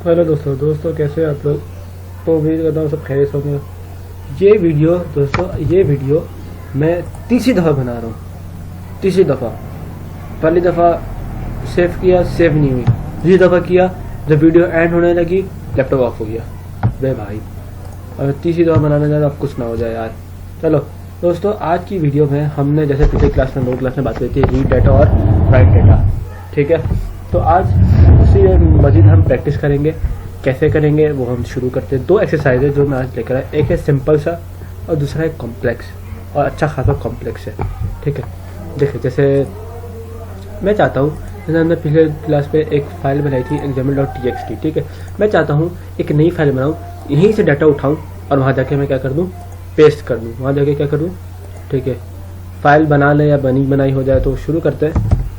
Hello दोस्तों कैसे हैं आप लोग। तो उम्मीद करता हूँ सब खैरियत होंगे। ये वीडियो मैं तीसरी दफ़ा बना रहा हूँ। तीसरी दफ़ा। पहली दफ़ा सेव किया, सेव नहीं हुई। दूसरी दफ़ा किया, जब वीडियो एंड होने लगी लैपटॉप ऑफ हो गया। वे भाई, और तीसरी दफ़ा बनाने जा रहा, अब कुछ ना हो जाए यार। चलो दोस्तों, आज की वीडियो में हमने जैसे पिछले क्लास में 2 क्लास में बात की थी, रीड डाटा और राइट डाटा, ठीक है। तो आज उसी मजीद हम प्रैक्टिस करेंगे। कैसे करेंगे वो हम शुरू करते हैं। 2 एक्सरसाइज है जो मैं आज लेकर आया। एक है सिंपल सा और दूसरा है कॉम्प्लेक्स, और अच्छा खासा कॉम्प्लेक्स है, ठीक है। देखिए, जैसे मैं चाहता हूँ, जैसे हमने पिछले क्लास पे एक फाइल बनाई थी example.txt, ठीक है। मैं चाहता हूँ एक नई फाइल बनाऊँ, यहीं से डाटा उठाऊँ और वहाँ जाके मैं क्या कर दूँ, पेस्ट कर दूँ। वहाँ जाके क्या कर दूँ, ठीक है। फाइल बना ले या बनी बनाई हो जाए। तो शुरू करते हैं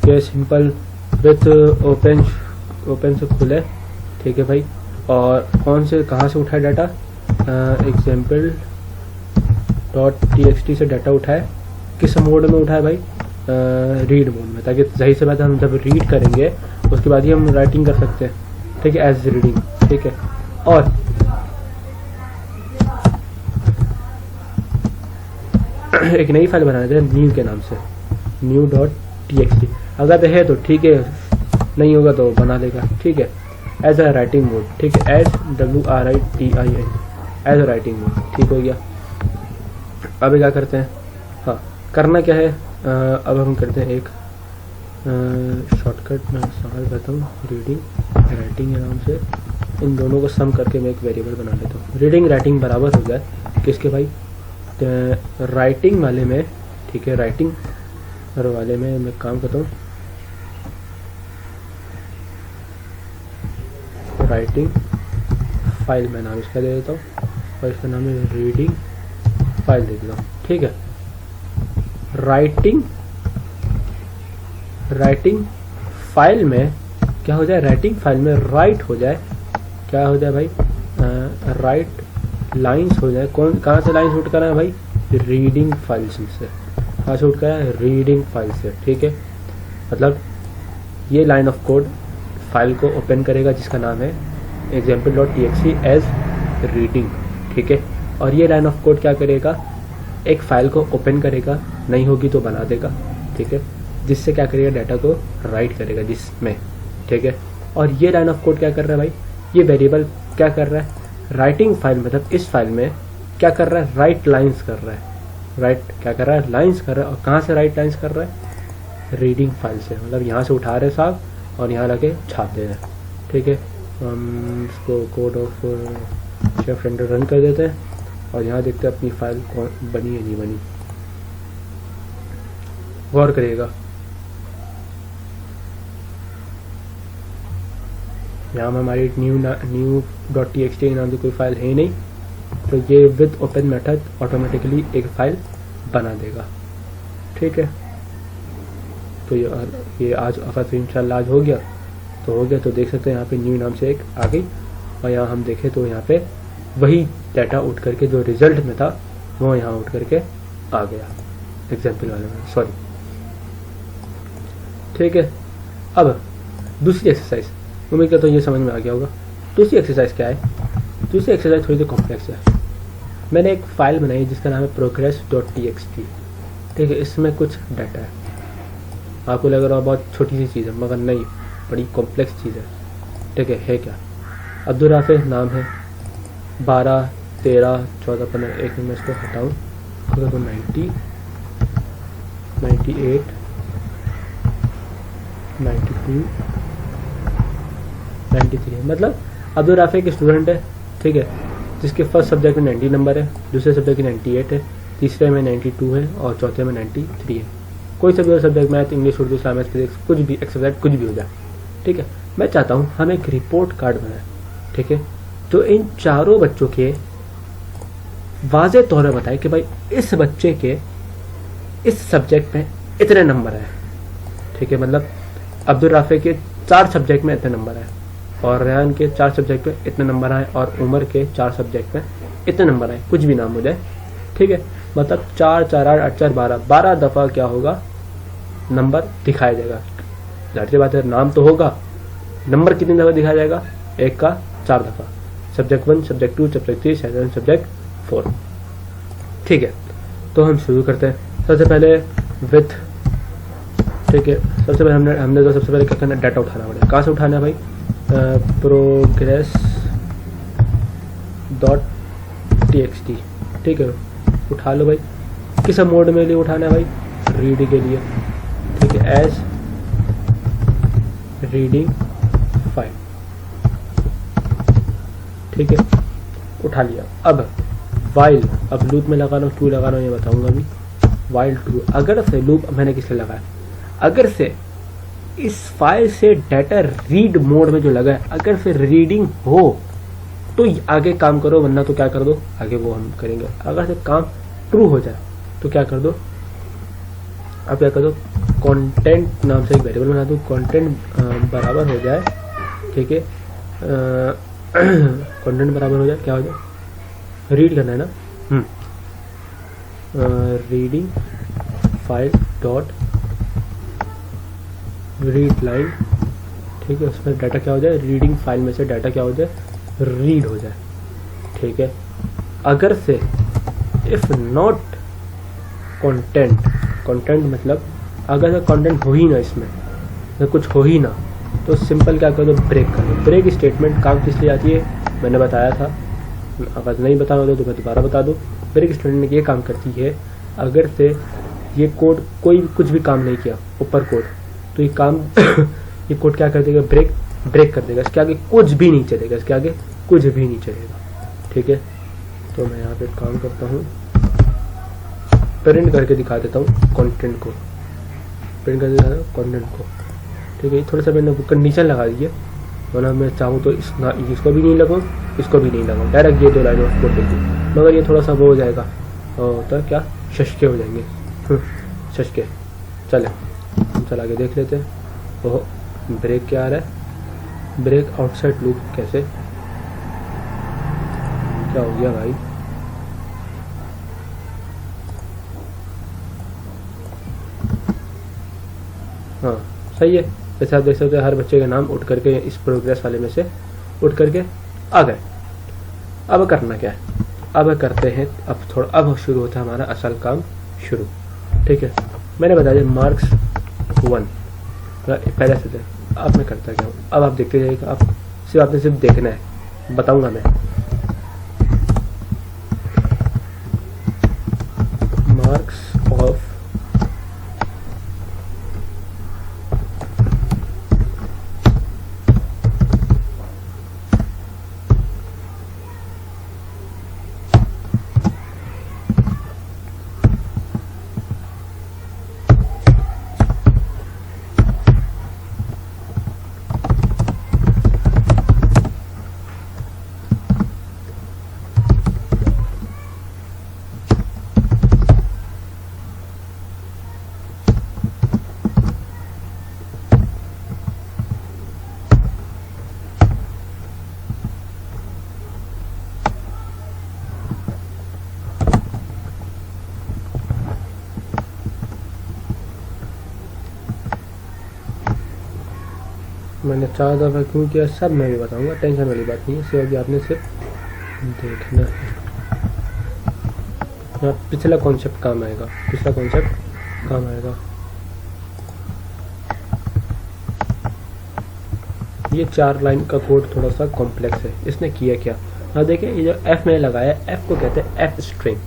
कि सिंपल विथ ओपन से खुले, ठीक है भाई। और कौन से कहाँ से उठाए डाटा, example.txt से डाटा उठाए। किस मोड में उठाए भाई, रीड मोड में, ताकि सही से बात हम जब रीड करेंगे उसके बाद ही हम राइटिंग कर सकते हैं, ठीक है, एज रीडिंग, ठीक है। और एक नई फाइल बना देते हैं न्यू के नाम से, new.txt। अगर है तो ठीक है, नहीं होगा तो बना लेगा, ठीक है। एज अ राइटिंग मोड, ठीक है, as WRITIN, as a writing mode, ठीक हो गया। अब क्या करते हैं, हाँ करना क्या है, अब हम करते हैं एक शॉर्टकट। मैं सवाल करता हूँ, रीडिंग राइटिंग के नाम से इन दोनों को सम करके मैं एक वेरिएबल बना लेता हूँ। रीडिंग राइटिंग बराबर हो जाए किसके भाई, राइटिंग वाले में, ठीक है। राइटिंग वाले में मैं काम करता हूँ, राइटिंग फाइल में नाम इसका दे देता हूँ, और इसका नाम है रीडिंग फाइल दे देता हूँ, ठीक है। राइटिंग फाइल में क्या हो जाए, राइटिंग फाइल में राइट हो जाए, क्या हो जाए भाई, राइट लाइंस हो जाए। कहाँ से लाइंस उठ कर है भाई, रीडिंग फाइल से। कहाँ से उठ कर है, रीडिंग फाइल से, ठीक है। मतलब ये लाइन ऑफ कोड फाइल को ओपन करेगा जिसका नाम है example.txt एज रीडिंग, ठीक है। और ये लाइन ऑफ कोड क्या करेगा, एक फाइल को ओपन करेगा, नहीं होगी तो बना देगा, ठीक है। जिससे क्या करेगा, डाटा को राइट करेगा जिसमें, ठीक है। और ये लाइन ऑफ कोड क्या कर रहा है भाई, ये वेरिएबल क्या कर रहा है, राइटिंग फाइल मतलब इस फाइल में क्या कर रहा है, राइट लाइंस कर रहा है। राइट क्या कर रहा है, लाइंस कर रहा है। और कहाँ से राइट लाइंस कर रहा है, रीडिंग फाइल से। मतलब यहाँ से उठा रहे साहब और यहाँ लाके छापते हैं, ठीक है। हम इसको code of chef render run कर देते हैं और यहाँ देखते हैं अपनी फाइल कौन बनी है नहीं बनी। गौर करिएगा, यहाँ में हमारी new.txt नाम की कोई फाइल है नहीं, तो ये विद ओपन मेथड ऑटोमेटिकली एक फाइल बना देगा, ठीक है। तो ये आज अगर इंशाल्लाह आज हो गया तो देख सकते हैं यहाँ पे न्यू नाम से एक आ गई। और यहाँ हम देखें तो यहाँ पे वही डाटा उठ करके जो रिजल्ट में था वो यहाँ उठ करके आ गया एग्जाम्पल वाले में, सॉरी, ठीक है। अब दूसरी एक्सरसाइज, उम्मीद करता हूँ ये समझ में आ गया होगा। दूसरी एक्सरसाइज क्या है, दूसरी एक्सरसाइज थोड़ी सी कॉम्प्लेक्स है। मैंने एक फाइल बनाई जिसका नाम है progress.txt, ठीक है। इसमें कुछ डाटा है, आपको लग रहा है बहुत छोटी सी चीज़ है, मगर नहीं, बड़ी कॉम्प्लेक्स चीज़ है, ठीक है क्या। अब्दुल राफे नाम है, 12, 13, 14, 15, एक मिनट में इसको हटाऊँ तो 90, 98, 92, 93, मतलब अब्दुल राफे एक स्टूडेंट है, ठीक है, जिसके फर्स्ट सब्जेक्ट में 90 नंबर है, दूसरे सब्जेक्ट में 98 है, तीसरे में 92 है और चौथे में 93 है। कोई सा भी subject, math, English, Urdu, Islamic, physics, कुछ भी एक्सरसाइज कुछ भी हो जाए, ठीक है। मैं चाहता हूँ हम एक रिपोर्ट कार्ड बनाएं, ठीक है, तो इन चारों बच्चों के वाज़े तौर पर बताए कि भाई इस बच्चे के इस सब्जेक्ट में इतने नंबर आए, ठीक है। मतलब अब्दुल राफे के 4 सब्जेक्ट में इतने नंबर आए, और रेहान के 4 सब्जेक्ट में इतने नंबर आए, और उमर के 4 सब्जेक्ट में इतने नंबर आए, कुछ भी नाम हो जाए, ठीक है। मतलब 4, 4, 8, 8, 4, 12 दफ़ा क्या होगा, नंबर दिखाया जाएगा। जाहिर सी बात है नाम तो होगा, नंबर कितनी दफ़ा दिखाया जाएगा, एक का 4 दफ़ा, सब्जेक्ट 1, सब्जेक्ट 2, सब्जेक्ट 3, सब्जेक्ट 4। ठीक है, तो हम शुरू करते हैं। सबसे पहले विथ, ठीक है, सबसे पहले हमने तो सबसे पहले क्या करना है, डाटा उठाना पड़ेगा। कहाँ से उठाना है भाई, प्रोग्रेस .txt, ठीक है, उठा लो भाई। किस मोड में लिए उठाना है भाई, रीड के लिए, ठीक है, एज रीडिंग फाइल, ठीक है, उठा लिया। अब वाइल, अब लूप में लगाना क्यों लगाना ये बताऊंगा अभी। वाइल ट्रू, अगर से लूप मैंने किस लिए लगाया, अगर से इस फाइल से डाटा रीड मोड में जो लगा है, अगर से रीडिंग हो तो आगे काम करो, वरना तो क्या कर दो, आगे वो हम करेंगे। अगर से काम ट्रू हो जाए तो क्या कर दो, अब क्या कर दो, कंटेंट नाम से एक वेरिएबल बना दो, कंटेंट बराबर हो जाए, ठीक है, कंटेंट बराबर हो जाए, क्या हो जाए, रीड करना है ना, reading file dot read line, ठीक है, उसमें डाटा क्या हो जाए, रीडिंग फाइल में से डाटा क्या हो जाए, रीड हो जाए, ठीक है। अगर से इफ नॉट कंटेंट, कंटेंट मतलब अगर से कंटेंट हो ही ना, इसमें तो कुछ हो ही ना, तो सिंपल क्या कर दो, ब्रेक कर दो। ब्रेक स्टेटमेंट काम किस लिए आती है मैंने बताया था, अगर नहीं बता दो तो मैं दोबारा बता दूँ। ब्रेक स्टेटमेंट ये काम करती है, अगर से ये कोड कोई कुछ भी काम नहीं किया ऊपर कोड, तो ये काम ये कोड क्या कर देगा, ब्रेक कर देगा, इसके आगे कुछ भी नहीं चलेगा, इसके आगे कुछ भी नहीं चलेगा, ठीक है। तो मैं यहाँ पे काम करता हूँ, प्रिंट करके दिखा देता हूँ कंटेंट को, प्रिंट करके दिखा कंटेंट को, ठीक है। थोड़ा सा मैंने कंडीशन लगा दी है, वरना मैं चाहूँ तो इसको भी नहीं लगाऊँ, इसको भी नहीं लगाऊँ, डायरेक्ट ये 2 लाइनों ऑफ कोड लिख दूँ, मगर ये थोड़ा सा वो हो जाएगा, तो क्या शशके हो जाएंगे, शशके। चले हम चला के देख लेते हैं। ओह, ब्रेक क्या आ रहा है, ब्रेक आउटसाइड लूप, कैसे, क्या हो गया भाई, हाँ सही है। जैसे आप देख सकते हैं हर बच्चे के नाम उठ करके इस प्रोग्रेस वाले में से उठ करके आ गए। अब करना क्या है, अब करते हैं, अब थोड़ा अब शुरू होता है हमारा असल काम शुरू, ठीक है। मैंने बता दिया मार्क्स 1 पहले से थे, अब मैं करता क्या हूँ, अब आप देखते जाइएगा, आप आपने सिर्फ देखना है, बताऊंगा मैं। मार्क्स ऑफ मैंने 4 दफ़ा क्यों किया सब मैं भी बताऊंगा, टेंशन वाली बात नहीं है, सिर्फ अभी आपने सिर्फ देखना है। यहाँ पिछला कॉन्सेप्ट काम आएगा, पिछला कॉन्सेप्ट काम आएगा। ये 4 लाइन का कोड थोड़ा सा कॉम्प्लेक्स है, इसने किया क्या, हाँ देखिए ये जो एफ मैंने लगाया, एफ को कहते हैं एफ स्ट्रिंग,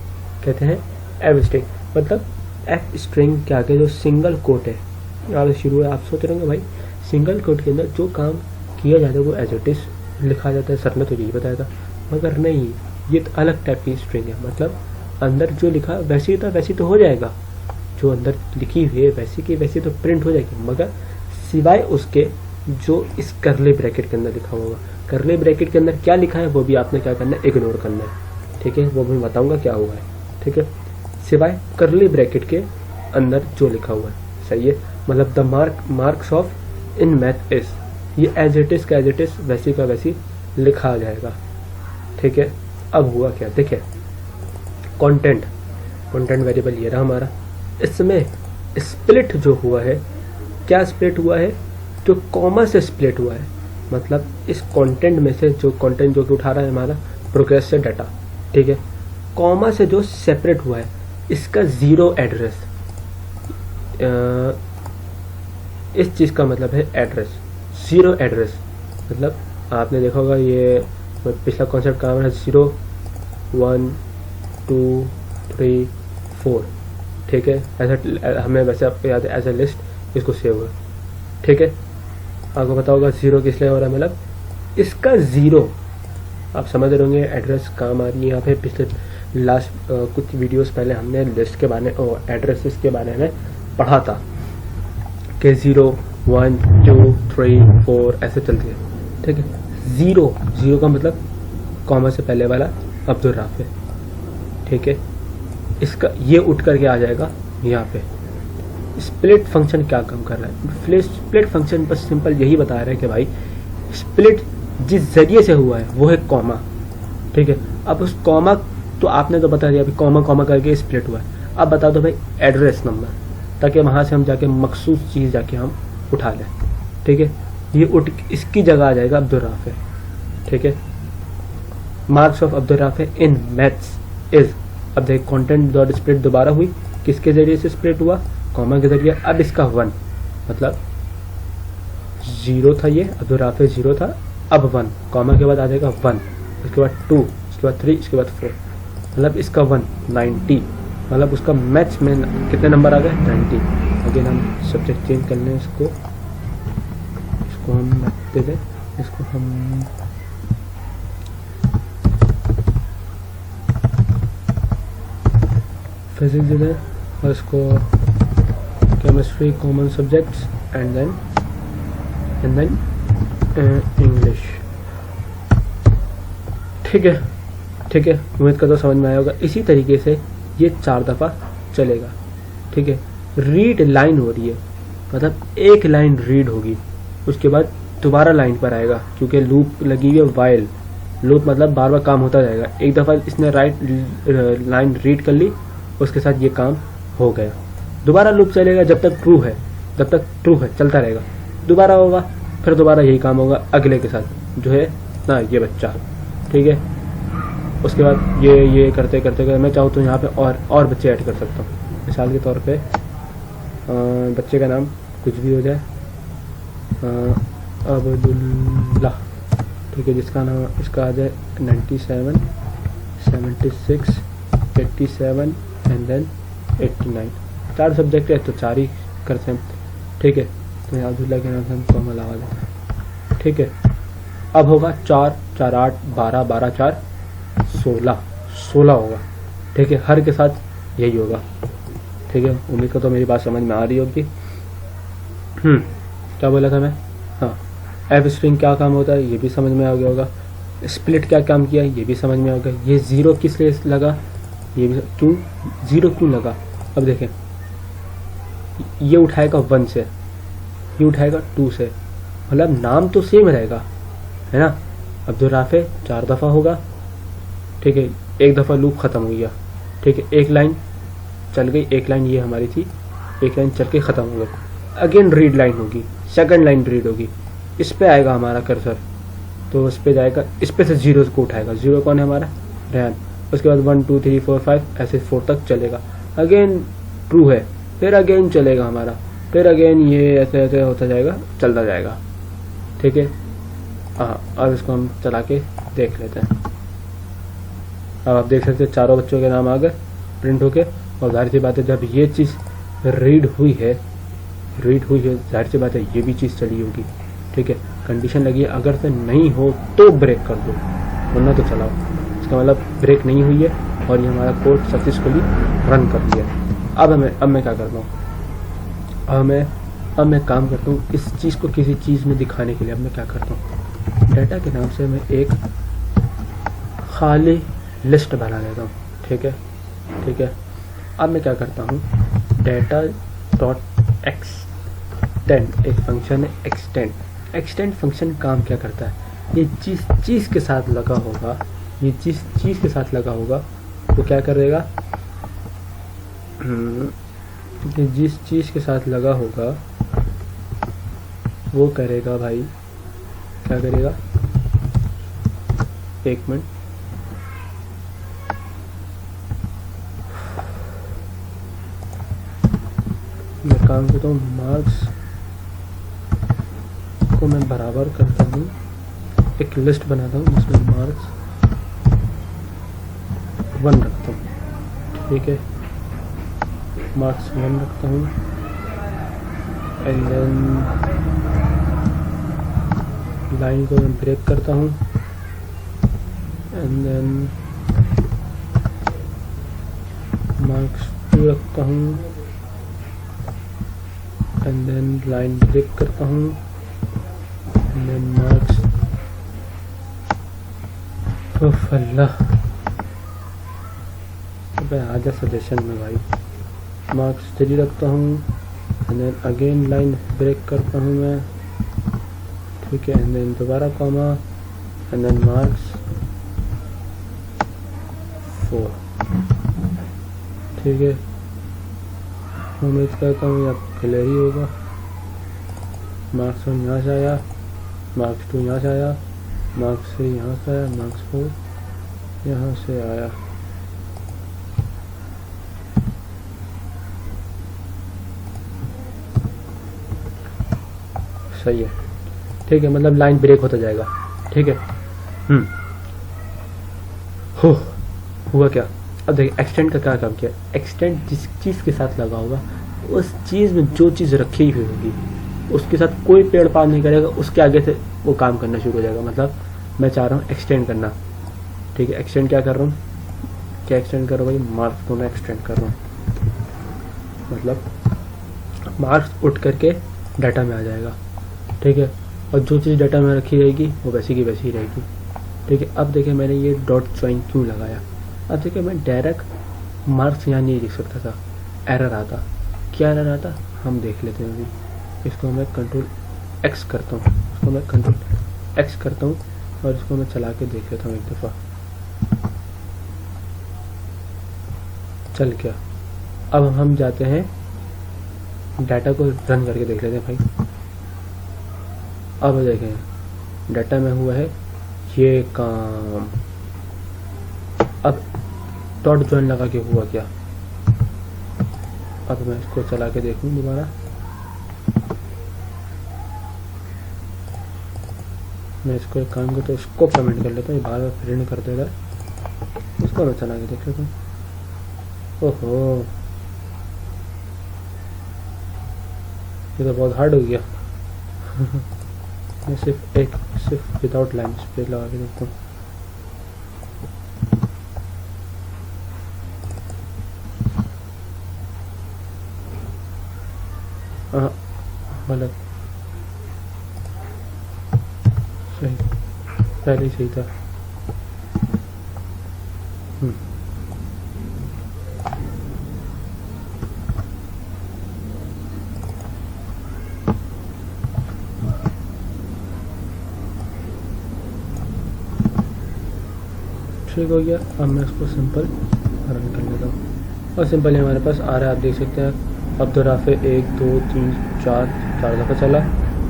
कहते हैं एफ स्ट्रिंग, मतलब एफ स्ट्रिंग के आगे जो सिंगल कोट है यहाँ से शुरू है। आप सोच रहे होंगे भाई सिंगल कोट के अंदर जो काम किया जाता है वो एज इट इज लिखा जाता है, सर ने तो यही बताया था, मगर नहीं, ये तो अलग टाइप की स्ट्रिंग है, मतलब अंदर जो लिखा वैसे ही था वैसे तो हो जाएगा, जो अंदर लिखी हुई है वैसी की वैसी तो प्रिंट हो जाएगी, मगर सिवाय उसके जो इस करली ब्रैकेट के अंदर लिखा होगा। करली ब्रैकेट के अंदर क्या लिखा है वो भी आपने क्या करना है, इग्नोर करना है, ठीक है, वो भी बताऊंगा क्या हुआ है, ठीक है। सिवाय करली ब्रैकेट के अंदर जो लिखा हुआ है, सही है, मतलब the marks of in math is, ये एज इट इज का एज इट इज वैसी का वैसी लिखा आ जाएगा, ठीक है। अब हुआ क्या, देखिए कंटेंट वेरिएबल ये रहा हमारा, इसमें स्प्लिट जो हुआ है, क्या स्प्लिट हुआ है, जो कॉमा से स्प्लिट हुआ है, मतलब इस कंटेंट में से जो कंटेंट जो कि उठा रहा है हमारा प्रोग्रेस से डाटा, ठीक है। कॉमा से जो सेपरेट हुआ है इसका ज़ीरो एड्रेस, इस चीज़ का मतलब है एड्रेस, ज़ीरो एड्रेस। मतलब आपने देखा होगा ये पिछला कॉन्सेप्ट काम है 0 1 2 3 4, ठीक है। ऐसा हमें वैसे आपको याद है एज ए लिस्ट इसको सेव हुआ, ठीक है। आपको पता होगा ज़ीरो किस लिए हो रहा है, मतलब इसका ज़ीरो आप समझ रहे होंगे एड्रेस काम आ रही है यहाँ पे। पिछले लास्ट कुछ वीडियोस पहले हमने लिस्ट के बारे में एड्रेसेस के बारे में पढ़ा था कि 0 1 2 3 4 ऐसे चलती है, ठीक है। ज़ीरो का मतलब कॉमा से पहले वाला अब्दुल राफे, ठीक है। इसका ये उठ करके आ जाएगा यहाँ पे। स्प्लिट फंक्शन क्या काम कर रहा है, स्प्लिट फंक्शन बस सिंपल यही बता रहा है कि भाई स्प्लिट जिस जरिए से हुआ है वो है कॉमा, ठीक है। अब उस कॉमा तो आपने तो बता दिया अभी कॉमा करके स्प्लिट हुआ है। अब बता दो भाई एड्रेस नंबर, ताकि वहाँ से हम जाके मखसूस चीज़ जाके हम उठा लें, ठीक है। ये उठ इसकी जगह आ जाएगा अब्दुल राफे, ठीक है। Marks of Abdul Rafe in maths is, अब देखिए कंटेंट डॉट स्प्लिट दोबारा हुई, किसके जरिए से स्प्लिट हुआ, कॉमा के जरिए। अब इसका 1 मतलब 0 था, ये अब्दुल राफे 0 था, अब 1 कॉमा के बाद आ जाएगा 1, उसके बाद 2, उसके बाद 3, उसके बाद 4, मतलब इसका 1 90, मतलब उसका मैथ्स में कितने नंबर आ गए 90। अगेन हम सब्जेक्ट चेंज कर लें, इसको हम दे दें, इसको हम फिजिक्स दे दें और इसको chemistry common subjects and then English, ठीक है, ठीक है। उम्मीद करता हूँ समझ में आया होगा। इसी तरीके से ये 4 दफ़ा चलेगा, ठीक है। रीड लाइन हो रही है, मतलब एक लाइन रीड होगी, उसके बाद दोबारा लाइन पर आएगा, क्योंकि लूप लगी हुई है वाइल लूप, मतलब बार बार काम होता जाएगा। एक दफ़ा इसने लाइन रीड कर ली, उसके साथ ये काम हो गया। दोबारा लूप चलेगा जब तक ट्रू है चलता रहेगा, दोबारा होगा, फिर दोबारा यही काम होगा अगले के साथ जो है ना ये बच्चा, ठीक है। उसके बाद ये करते मैं चाहूँ तो यहाँ पे और बच्चे ऐड कर सकता हूँ। मिसाल के तौर पे बच्चे का नाम कुछ भी हो जाए, अब्दुल्ला, ठीक है, जिसका नाम इसका आ जाए 97 76 87 एंड देन 89। 4 सब्जेक्ट है तो 4 ही करते हैं, ठीक है। तो यहाँ अब्दुल्ला के नाम से हम कॉमा लगा देते हैं, ठीक है। अब होगा 4 4 8 12 12 4 16 होगा, ठीक है। हर के साथ यही होगा, ठीक है। उम्मीद करता हूँ मेरी बात समझ में आ रही होगी। क्या बोला था मैं, हाँ, एफ स्ट्रिंग क्या काम होता है ये भी समझ में आ गया होगा। स्प्लिट क्या काम किया ये भी समझ में आ गया। ये 0 किस लिए लगा, ये भी क्यों 0 क्यों लगा। अब देखें, ये उठाएगा 1 से, ये उठाएगा 2 से, मतलब नाम तो सेम रहेगा, है ना। अब्दुल राफे 4 दफ़ा होगा, ठीक है। एक दफ़ा लूप ख़त्म हो गया, ठीक है। एक लाइन चल गई, एक लाइन ये हमारी थी, एक लाइन चल के ख़त्म हो गई। अगेन रीड लाइन होगी, सेकंड लाइन रीड होगी, इस पे आएगा हमारा कर्सर, तो इस पे जाएगा, इस पे से 0 को उठाएगा। 0 कौन है हमारा, रेहान। उसके बाद 1 2 3 4 5 ऐसे 4 तक चलेगा। अगेन ट्रू है, फिर अगेन चलेगा हमारा, फिर अगेन ये ऐसे होता जाएगा, चलता जाएगा, ठीक है। हाँ, अब इसको हम चला के देख लेते हैं। अब आप देख सकते हैं चारों बच्चों के नाम आ गए प्रिंट होके। और जाहिर सी बात है जब ये चीज़ रीड हुई है, जाहिर सी बात है ये भी चीज़ चली होगी, ठीक है। कंडीशन लगी है, अगर से नहीं हो तो ब्रेक कर दो, वरना तो चलाओ। इसका मतलब ब्रेक नहीं हुई है और ये हमारा कोड सक्सेसफुली रन कर दिया। अब मैं क्या करता हूँ, अब मैं काम करता हूँ इस चीज़ को किसी चीज़ में दिखाने के लिए। अब मैं क्या करता हूँ, डाटा के नाम से मैं एक खाली लिस्ट बना लेता हूँ, ठीक है। अब मैं क्या करता हूँ, डाटा डॉट एक्सटेंड एक फंक्शन है, एक्सटेंड फंक्शन काम क्या करता है, ये चीज़ के साथ लगा होगा, ये चीज़ के साथ लगा होगा वो क्या करेगा, जिस चीज़ के साथ लगा होगा वो करेगा भाई क्या करेगा, 1 मिनट, मैं काम करता हूँ, मार्क्स को मैं बराबर करता हूँ, एक लिस्ट बनाता हूँ जिसमें मार्क्स 1 रखता हूँ, ठीक है, मार्क्स 1 रखता हूँ, एंड देन लाइन को मैं ब्रेक करता हूँ, एंड देन मार्क्स 2 रखता हूँ, एंड देन लाइन ब्रेक करता हूँ, एंड देन मार्क्स, अल्लाह अबे आजा सजेशन में भाई, मार्क्स 3 रखता हूँ, and then again line break करता हूँ मैं, ठीक है, एंड देन दोबारा कॉमा, एंड देन मार्क्स 4, ठीक है, उम्मीद करता हूँ या क्लियर ही होगा। मार्क्स 1 यहाँ से आया, मार्क्स 2 यहाँ से आया, मार्क्स 3 यहाँ से आया, मार्क्स 4 यहाँ से आया। सही है, ठीक है, मतलब लाइन ब्रेक होता जाएगा, ठीक है। हुआ क्या, अब देखिए एक्सटेंड का क्या काम किया, एक्सटेंड जिस चीज़ के साथ लगा होगा उस चीज़ में जो चीज़ रखी हुई होगी उसके साथ कोई पेड़ पार नहीं करेगा, उसके आगे से वो काम करना शुरू हो जाएगा। मतलब मैं चाह रहा हूँ एक्सटेंड करना, ठीक है, एक्सटेंड क्या कर रहा हूँ, क्या एक्सटेंड कर रहा हूँ भाई, मार्क्स को मैं एक्सटेंड कर रहा हूँ, मतलब मार्क्स उठ करके डाटा में आ जाएगा, ठीक है, और जो चीज़ डाटा में रखी रहेगी वो वैसी की वैसी ही रहेगी, ठीक है। अब देखिए मैंने ये डॉट ज्वाइन क्यों लगाया, अब देखिए मैं डायरेक्ट मार्क्स यहाँ नहीं लिख सकता था, एरर आता, क्या एरर आता हम देख लेते हैं अभी। इसको मैं कंट्रोल एक्स करता हूँ, इसको मैं कंट्रोल एक्स करता हूँ और इसको मैं चला के देख लेता हूँ एक दफ़ा, चल क्या। अब हम जाते हैं डाटा को रन करके देख लेते हैं भाई। अब देखें डाटा में हुआ है ये काम, अब डॉट ज्वाइन लगा के हुआ क्या, अब मैं इसको चला के देखूं दोबारा, मैं इसको एक काम करता हूँ, इसको कमेंट कर लेता हूँ, बार बार प्रिंट कर देगा, इसको मैं चला के देख लेता हूँ। ओहो ये तो बहुत हार्ड हो गया। मैं सिर्फ विदाउट लाइन पे लगा के देखता हूँ। गलत, सही, पहले ही सही था। ठीक हो गया। अब मैं इसको सिंपल रन कर लेता हूँ और सिंपल हमारे पास आ रहा है, आप देख सकते हैं। अब दराफे 1 2 3 4 दफ़ा चला,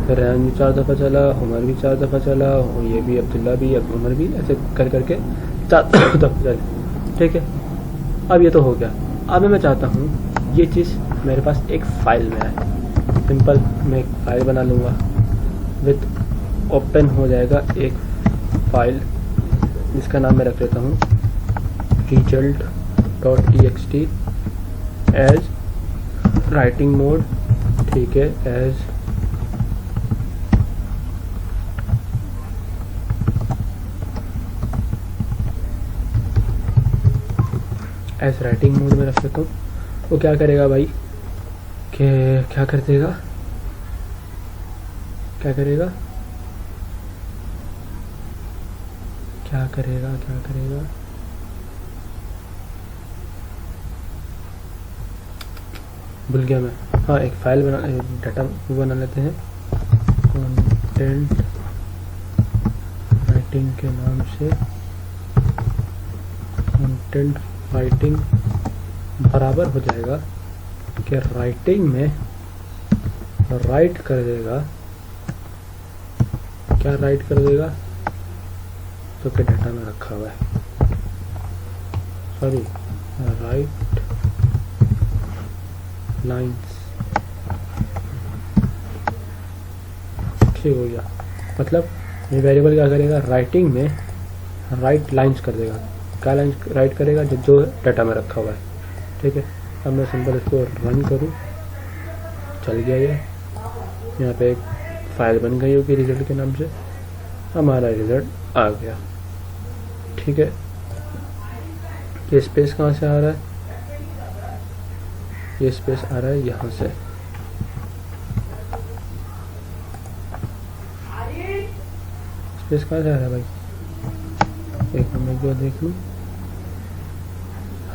फिर रैन भी 4 दफ़ा चला, उमर भी 4 दफ़ा चला, और ये भी अब्दुल्ला भी, अब उमर भी, ऐसे कर करके 4 दफ़ा चले, ठीक है। अब ये तो हो गया। अब मैं चाहता हूँ ये चीज़ मेरे पास एक फ़ाइल में आए। सिंपल मैं एक फ़ाइल बना लूँगा, विथ ओपन हो जाएगा एक फ़ाइल जिसका नाम मैं रख लेता हूँ result.txt एज राइटिंग मोड, ठीक है, एज राइटिंग मोड में रख लेता हूँ। वो क्या करेगा भाई, क्या कर देगा, क्या करेगा, क्या करेगा, क्या करेगा, भूल गया मैं। हाँ, एक फाइल बना, डाटा बना लेते हैं, कंटेंट राइटिंग के नाम से। कंटेंट राइटिंग बराबर हो जाएगा कि राइटिंग में राइट कर देगा क्या राइट कर देगा जो कि डाटा में रखा हुआ है, सॉरी राइट लाइंस, ठीक हो गया। मतलब ये वेरिएबल क्या करेगा, राइटिंग में राइट लाइंस कर देगा। क्या लाइंस राइट करेगा, जो डाटा में रखा हुआ है, ठीक है। अब मैं सिंपल इसको रन करूँ, चल गया ये, यहाँ पे एक फाइल बन गई होगी रिजल्ट के नाम से, हमारा रिजल्ट आ गया, ठीक है। ये स्पेस कहाँ से आ रहा है, ये स्पेस आ रहा है यहाँ से, स्पेस कहाँ से आ रहा है भाई, एक मिनट को देख लूँ,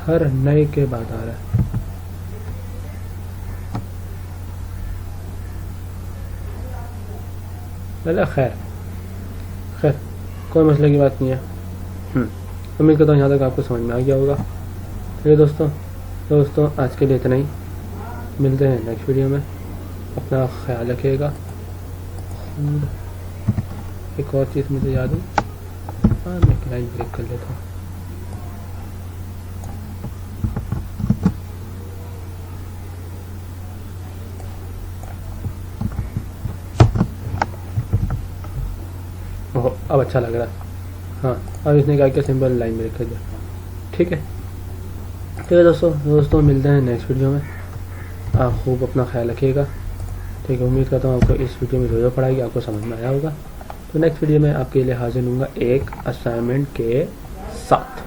हर नए के बाद आ रहा है। चलो खैर कोई मसले की बात नहीं है। उम्मीद करता हूँ यहाँ तक आपको समझ में आ गया होगा। ठीक है दोस्तों आज के लिए इतना ही, मिलते हैं नेक्स्ट वीडियो में, अपना ख्याल रखिएगा। एक और चीज़ मुझे याद है, हाँ मैं एक लाइन ब्रेक कर लेता हूँ। अब अच्छा लग रहा है, हाँ अब इसने क्या सिंपल लाइन ब्रेक कर दिया, ठीक है दोस्तों मिलते हैं नेक्स्ट वीडियो में। आप खूब अपना ख्याल रखिएगा, ठीक है। उम्मीद करता हूँ आपको इस वीडियो में जो पढ़ाई आपको समझ में आया होगा। तो नेक्स्ट वीडियो में आपके लिए हाजिर होऊंगा एक असाइनमेंट के साथ।